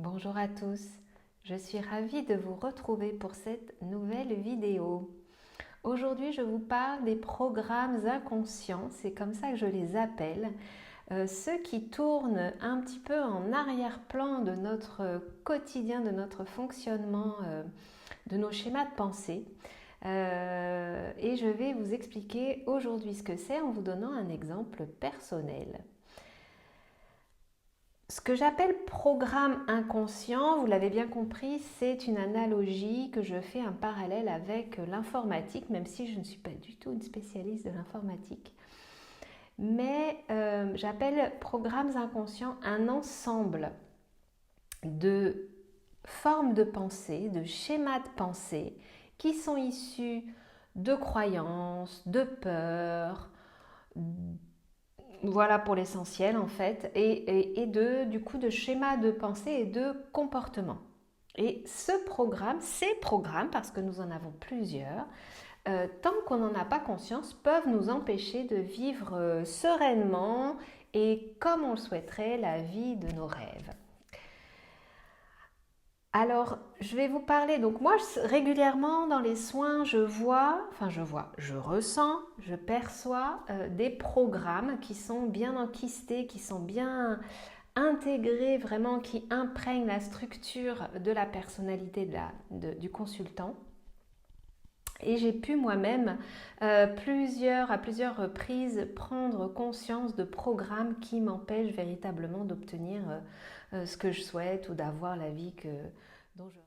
Bonjour à tous, je suis ravie de vous retrouver pour cette nouvelle vidéo. Aujourd'hui, je vous parle des programmes inconscients, c'est comme ça que je les appelle, ceux qui tournent un petit peu en arrière-plan de notre quotidien, de notre fonctionnement, de nos schémas de pensée. Et je vais vous expliquer aujourd'hui ce que c'est en vous donnant un exemple personnel. Ce que j'appelle programme inconscient, vous l'avez bien compris, c'est une analogie que je fais un parallèle avec l'informatique, même si je ne suis pas du tout une spécialiste de l'informatique. Mais j'appelle programmes inconscients un ensemble de formes de pensée, de schémas de pensée qui sont issus de croyances, de peurs, voilà pour l'essentiel en fait, et du coup de schémas de pensée et de comportement. Et ces programmes, parce que nous en avons plusieurs, tant qu'on n'en a pas conscience, peuvent nous empêcher de vivre sereinement et comme on le souhaiterait la vie de nos rêves. Alors, je vais vous parler, donc moi régulièrement dans les soins, je ressens, je perçois des programmes qui sont bien enquistés, qui sont bien intégrés, vraiment qui imprègnent la structure de la personnalité du consultant. Et j'ai pu moi-même à plusieurs reprises prendre conscience de programmes qui m'empêchent véritablement d'obtenir ce que je souhaite ou d'avoir la vie dont je...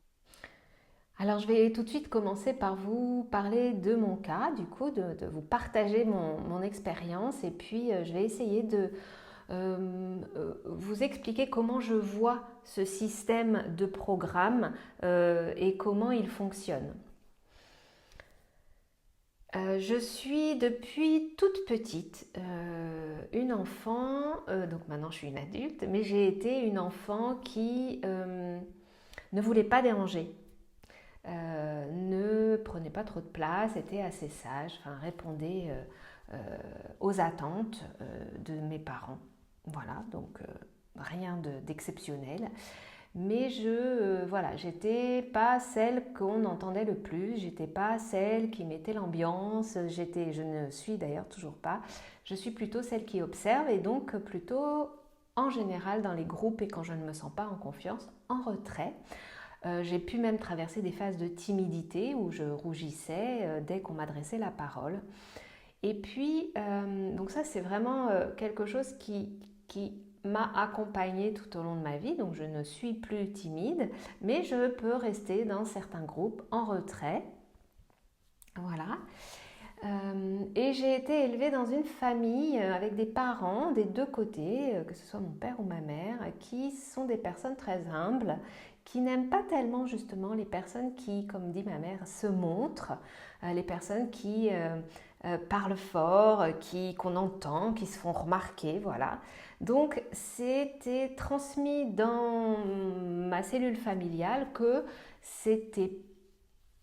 Alors je vais tout de suite commencer par vous parler de mon cas, du coup, de vous partager mon expérience et puis je vais essayer de vous expliquer comment je vois ce système de programme et comment il fonctionne. Je suis depuis toute petite une enfant, donc maintenant je suis une adulte, mais j'ai été une enfant qui ne voulait pas déranger, ne prenait pas trop de place, était assez sage, enfin, répondait aux attentes de mes parents. Voilà, donc rien d'exceptionnel. Mais voilà, j'étais pas celle qu'on entendait le plus, j'étais pas celle qui mettait l'ambiance, je ne suis d'ailleurs toujours pas, je suis plutôt celle qui observe et donc plutôt en général dans les groupes et quand je ne me sens pas en confiance, en retrait. J'ai pu même traverser des phases de timidité où je rougissais dès qu'on m'adressait la parole. Et puis, donc ça c'est vraiment quelque chose qui m'a accompagnée tout au long de ma vie, donc je ne suis plus timide, mais je peux rester dans certains groupes en retrait. Voilà. Et j'ai été élevée dans une famille avec des parents des deux côtés, que ce soit mon père ou ma mère, qui sont des personnes très humbles, qui n'aiment pas tellement justement les personnes qui, comme dit ma mère, se montrent, les personnes qui parlent fort, qu'on entend, qui se font remarquer, voilà. Donc c'était transmis dans ma cellule familiale que c'était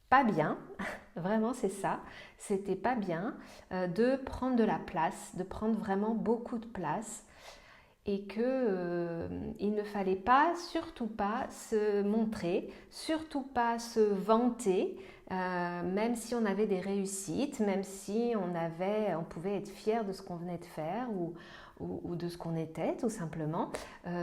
pas bien, vraiment c'est ça, c'était pas bien de prendre de la place, de prendre vraiment beaucoup de place et il ne fallait pas, surtout pas se montrer, surtout pas se vanter, même si on avait des réussites, même si on pouvait être fier de ce qu'on venait de faire ou de ce qu'on était tout simplement,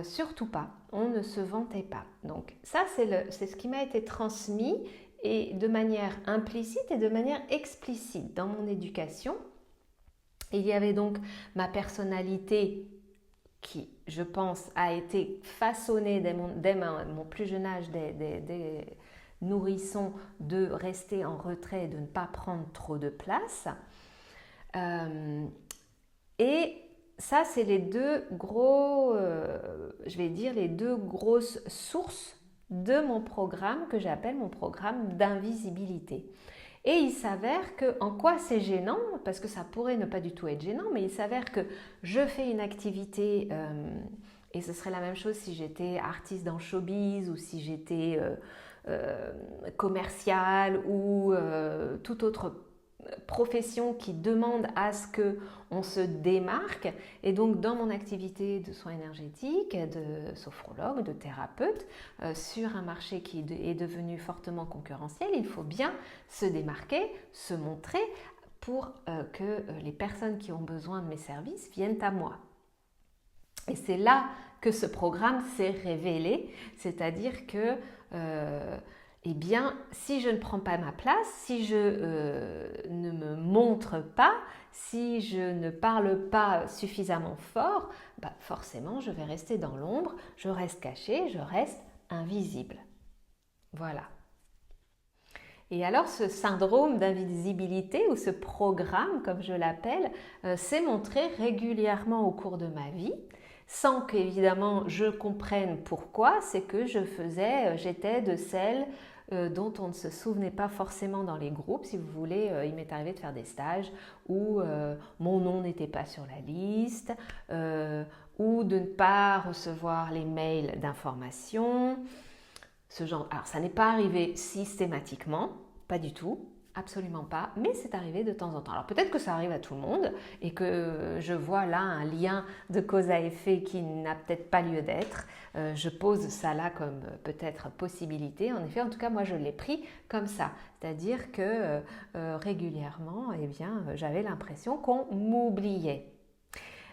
surtout pas, on ne se vantait pas. Donc ça c'est ce qui m'a été transmis et de manière implicite et de manière explicite dans mon éducation. Il y avait donc ma personnalité qui, je pense, a été façonnée dès mon plus jeune âge, des nourrissons, de rester en retrait et de ne pas prendre trop de place. Et ça, c'est les deux les deux grosses sources de mon programme que j'appelle mon programme d'invisibilité. Et il s'avère que, en quoi c'est gênant, parce que ça pourrait ne pas du tout être gênant, mais il s'avère que je fais une activité, et ce serait la même chose si j'étais artiste dans le showbiz ou si j'étais commerciale ou toute autre profession qui demande à ce qu'on se démarque. Et donc, dans mon activité de soins énergétiques, de sophrologue, de thérapeute, sur un marché qui est devenu fortement concurrentiel, il faut bien se démarquer, se montrer pour que les personnes qui ont besoin de mes services viennent à moi. Et c'est là que ce programme s'est révélé, c'est-à-dire que eh bien, si je ne prends pas ma place, si je ne me montre pas, si je ne parle pas suffisamment fort, forcément je vais rester dans l'ombre, je reste cachée, je reste invisible. Voilà. Et alors ce syndrome d'invisibilité ou ce programme, comme je l'appelle, s'est montré régulièrement au cours de ma vie, sans qu'évidemment je comprenne pourquoi. C'est que j'étais de celles dont on ne se souvenait pas forcément dans les groupes. Si vous voulez, il m'est arrivé de faire des stages où mon nom n'était pas sur la liste, ou de ne pas recevoir les mails d'information. Ce genre. Alors ça n'est pas arrivé systématiquement, pas du tout, absolument pas, mais c'est arrivé de temps en temps. Alors peut-être que ça arrive à tout le monde et que je vois là un lien de cause à effet qui n'a peut-être pas lieu d'être. Je pose ça là comme peut-être possibilité. En effet, en tout cas, moi je l'ai pris comme ça. C'est-à-dire que régulièrement, eh bien, j'avais l'impression qu'on m'oubliait.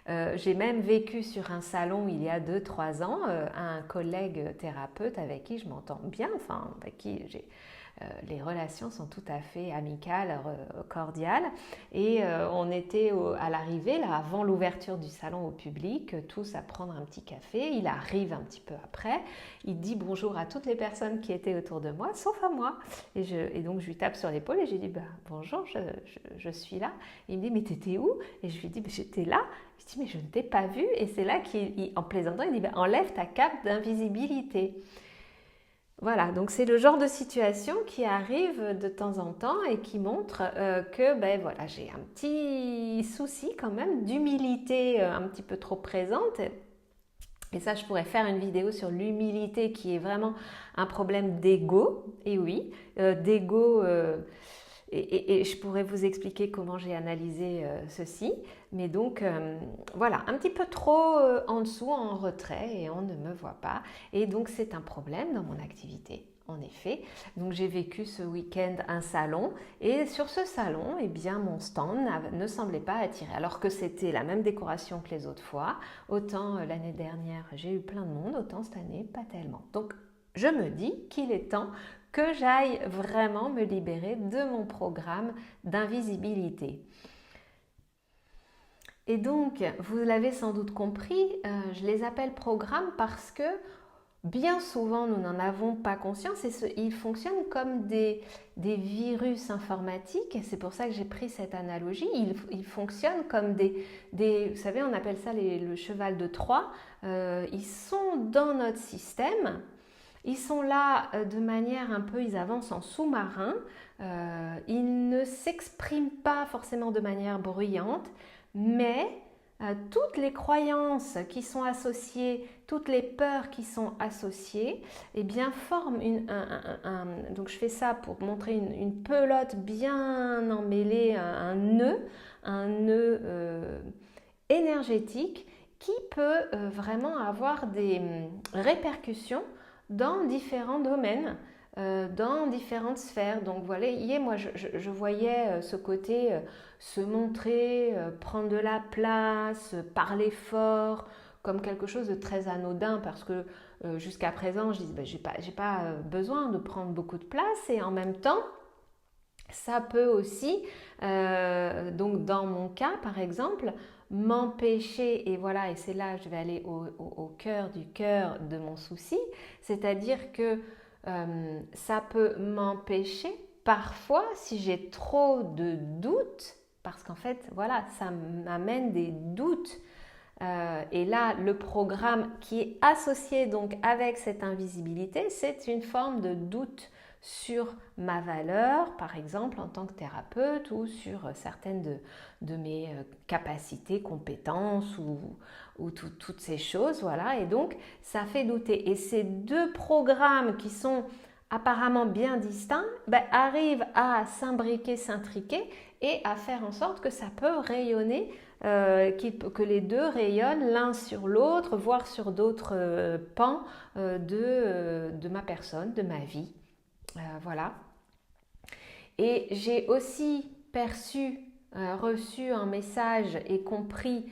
J'ai même vécu sur un salon il y a 2-3 ans, un collègue thérapeute avec qui je m'entends bien, enfin avec qui les relations sont tout à fait amicales, cordiales. Et on était à l'arrivée, là, avant l'ouverture du salon au public, tous à prendre un petit café. Il arrive un petit peu après. Il dit bonjour à toutes les personnes qui étaient autour de moi, sauf à moi. Et donc, je lui tape sur l'épaule et je lui dis bonjour, je suis là. Et il me dit mais t'étais où? Et je lui dis j'étais là. Je dis mais je ne t'ai pas vu. Et c'est là qu'en plaisantant, il dit enlève ta cape d'invisibilité. Voilà, donc c'est le genre de situation qui arrive de temps en temps et qui montre que voilà, j'ai un petit souci quand même d'humilité un petit peu trop présente. Et ça, je pourrais faire une vidéo sur l'humilité qui est vraiment un problème d'ego. Et oui, d'ego... Et je pourrais vous expliquer comment j'ai analysé ceci. Mais donc, voilà, un petit peu trop en dessous, en retrait, et on ne me voit pas. Et donc, c'est un problème dans mon activité, en effet. Donc, j'ai vécu ce week-end un salon. Et sur ce salon, eh bien, mon stand ne semblait pas attirer. Alors que c'était la même décoration que les autres fois. Autant l'année dernière, j'ai eu plein de monde, autant cette année, pas tellement. Donc, je me dis qu'il est temps que j'aille vraiment me libérer de mon programme d'invisibilité. Et donc, vous l'avez sans doute compris, je les appelle programmes parce que bien souvent, nous n'en avons pas conscience et ils fonctionnent comme des virus informatiques. C'est pour ça que j'ai pris cette analogie. Ils fonctionnent comme vous savez, on appelle ça le cheval de Troie. Ils sont dans notre système. Ils sont là de manière un peu, ils avancent en sous-marin, ils ne s'expriment pas forcément de manière bruyante, mais toutes les croyances qui sont associées, toutes les peurs qui sont associées, eh bien forment donc je fais ça pour montrer une pelote bien emmêlée, un nœud énergétique qui peut vraiment avoir des répercussions dans différents domaines, dans différentes sphères. Donc voilà, hier, moi je voyais ce côté se montrer, prendre de la place, parler fort, comme quelque chose de très anodin parce que jusqu'à présent je disais j'ai pas besoin de prendre beaucoup de place et en même temps ça peut aussi, donc dans mon cas par exemple, m'empêcher, et voilà, et c'est là que je vais aller au cœur du cœur de mon souci, c'est-à-dire que ça peut m'empêcher parfois si j'ai trop de doutes, parce qu'en fait, voilà, ça m'amène des doutes. Et là, le programme qui est associé donc avec cette invisibilité, c'est une forme de doute sur ma valeur, par exemple en tant que thérapeute, ou sur certaines de mes capacités, compétences ou toutes ces choses, voilà. Et donc ça fait douter. Et ces deux programmes qui sont apparemment bien distincts, arrivent à s'imbriquer, s'intriquer et à faire en sorte que ça peut rayonner, que les deux rayonnent l'un sur l'autre, voire sur d'autres pans de ma personne, de ma vie. Voilà. Et j'ai aussi reçu un message et compris,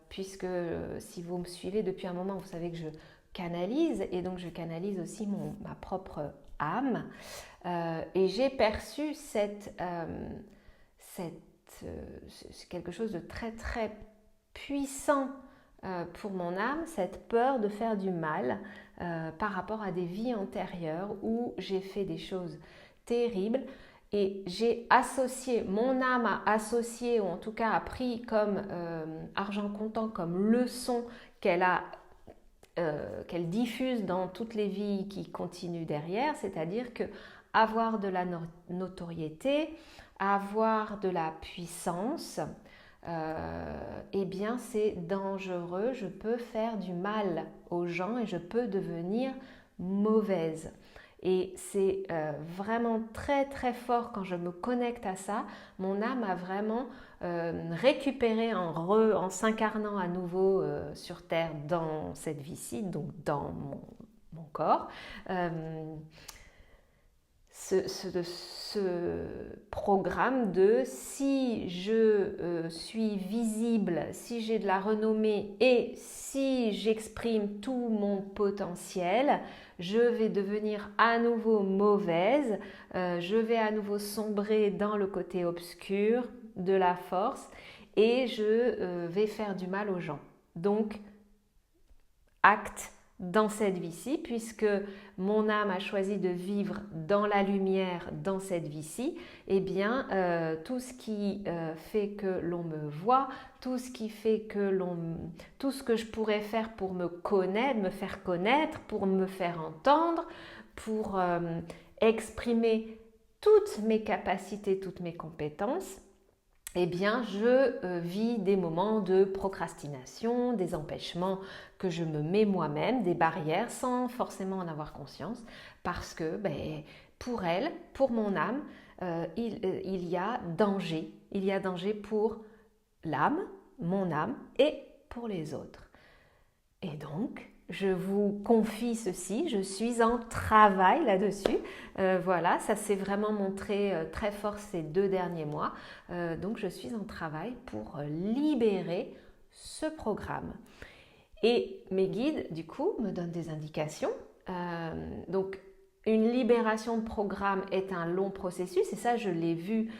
puisque si vous me suivez depuis un moment, vous savez que je canalise, et donc je canalise aussi ma propre âme. Et j'ai perçu c'est quelque chose de très très puissant pour mon âme, cette peur de faire du mal par rapport à des vies antérieures où j'ai fait des choses terribles. Et mon âme a associé, ou en tout cas a pris comme argent comptant, comme leçon qu'elle diffuse dans toutes les vies qui continuent derrière, c'est-à-dire que avoir de la notoriété, avoir de la puissance, eh bien c'est dangereux, je peux faire du mal aux gens et je peux devenir mauvaise. Et c'est vraiment très très fort quand je me connecte à ça. Mon âme a vraiment récupéré en s'incarnant à nouveau sur Terre dans cette vie-ci, donc dans mon corps. Ce programme de si je suis visible, si j'ai de la renommée et si j'exprime tout mon potentiel, je vais devenir à nouveau mauvaise, je vais à nouveau sombrer dans le côté obscur de la force et je vais faire du mal aux gens. Donc, acte dans cette vie-ci, puisque mon âme a choisi de vivre dans la lumière dans cette vie-ci, eh bien tout ce qui fait que l'on me voit, tout ce que je pourrais faire pour me faire connaître, pour me faire entendre, pour exprimer toutes mes capacités, toutes mes compétences, eh bien, je vis des moments de procrastination, des empêchements que je me mets moi-même, des barrières sans forcément en avoir conscience, parce que pour elle, pour mon âme, il y a danger. Il y a danger pour l'âme, mon âme, et pour les autres. Et donc, je vous confie ceci, je suis en travail là-dessus. Voilà, ça s'est vraiment montré très fort ces 2 derniers mois. Donc, je suis en travail pour libérer ce programme. Et mes guides, du coup, me donnent des indications. Donc, une libération de programme est un long processus, et ça, je l'ai vu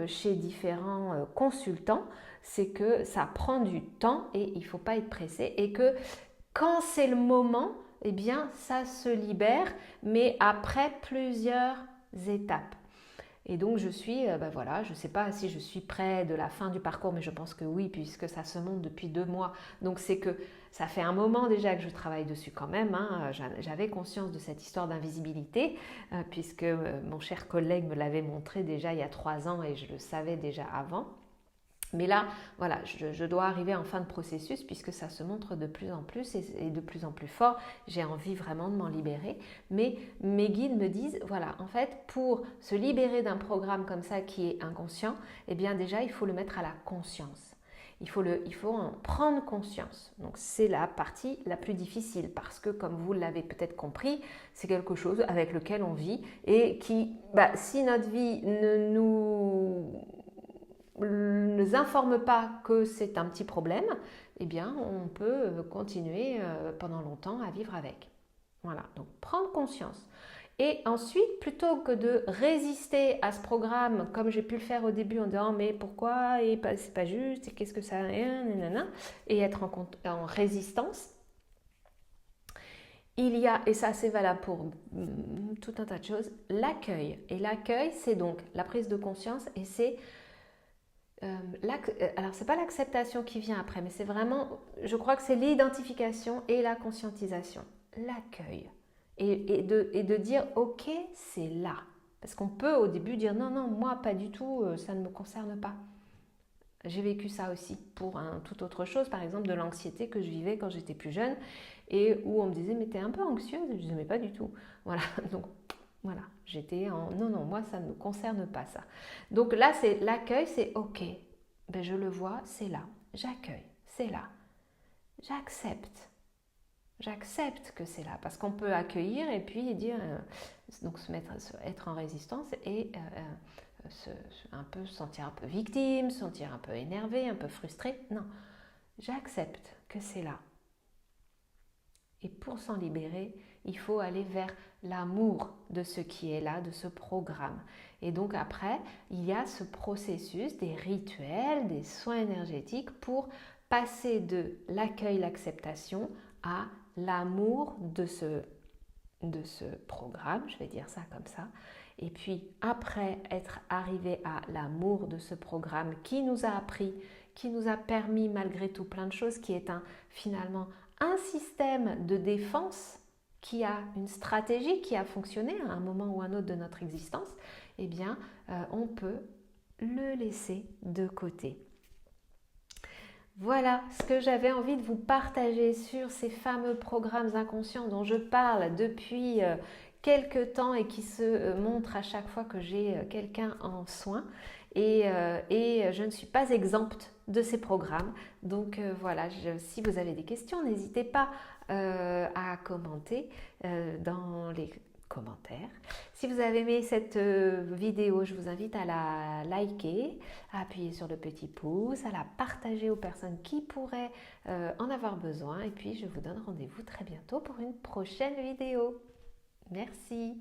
chez différents consultants, c'est que ça prend du temps et il ne faut pas être pressé, et que quand c'est le moment, eh bien, ça se libère, mais après plusieurs étapes. Et donc, je suis, je ne sais pas si je suis près de la fin du parcours, mais je pense que oui, puisque ça se monte depuis 2 mois. Donc, c'est que ça fait un moment déjà que je travaille dessus quand même. J'avais conscience de cette histoire d'invisibilité, puisque mon cher collègue me l'avait montré déjà il y a 3 ans et je le savais déjà avant. Mais là, voilà, je dois arriver en fin de processus puisque ça se montre de plus en plus et de plus en plus fort. J'ai envie vraiment de m'en libérer. Mais mes guides me disent, voilà, en fait, pour se libérer d'un programme comme ça qui est inconscient, eh bien déjà, il faut le mettre à la conscience. Il faut en prendre conscience. Donc c'est la partie la plus difficile parce que, comme vous l'avez peut-être compris, c'est quelque chose avec lequel on vit et qui, si notre vie ne nous informe pas que c'est un petit problème, eh bien on peut continuer pendant longtemps à vivre avec. Voilà, donc prendre conscience. Et ensuite, plutôt que de résister à ce programme comme j'ai pu le faire au début en disant mais pourquoi et c'est pas juste et qu'est-ce que ça et être en résistance, il y a, et ça c'est valable pour tout un tas de choses, l'accueil. Et l'accueil, c'est donc la prise de conscience et c'est alors c'est pas l'acceptation qui vient après, mais c'est vraiment, je crois que c'est l'identification et la conscientisation, l'accueil et de dire ok, c'est là, parce qu'on peut au début dire non moi pas du tout, ça ne me concerne pas. J'ai vécu ça aussi pour toute autre chose, par exemple de l'anxiété que je vivais quand j'étais plus jeune et où on me disait mais t'es un peu anxieuse, et je disais mais pas du tout. Voilà, donc voilà, j'étais en non, non, moi ça ne me concerne pas ça. Donc là, c'est l'accueil, c'est ok, ben, je le vois, c'est là, j'accueille, c'est là, j'accepte. J'accepte que c'est là, parce qu'on peut accueillir et puis dire, donc être en résistance et un peu se sentir un peu victime, se sentir un peu énervé, un peu frustré. Non, j'accepte que c'est là. Et pour s'en libérer, il faut aller vers l'amour de ce qui est là, de ce programme. Et donc après, il y a ce processus, des rituels, des soins énergétiques pour passer de l'accueil, l'acceptation à l'amour de ce programme, je vais dire ça comme ça. Et puis après être arrivé à l'amour de ce programme qui nous a appris, qui nous a permis malgré tout plein de choses, qui est finalement un système de défense qui a une stratégie qui a fonctionné à un moment ou un autre de notre existence, eh bien on peut le laisser de côté. Voilà ce que j'avais envie de vous partager sur ces fameux programmes inconscients dont je parle depuis quelques temps et qui se montrent à chaque fois que j'ai quelqu'un en soins. Et je ne suis pas exempte de ces programmes. Donc voilà, si vous avez des questions, n'hésitez pas à commenter dans les commentaires. Si vous avez aimé cette vidéo, je vous invite à la liker, à appuyer sur le petit pouce, à la partager aux personnes qui pourraient en avoir besoin. Et puis, je vous donne rendez-vous très bientôt pour une prochaine vidéo. Merci.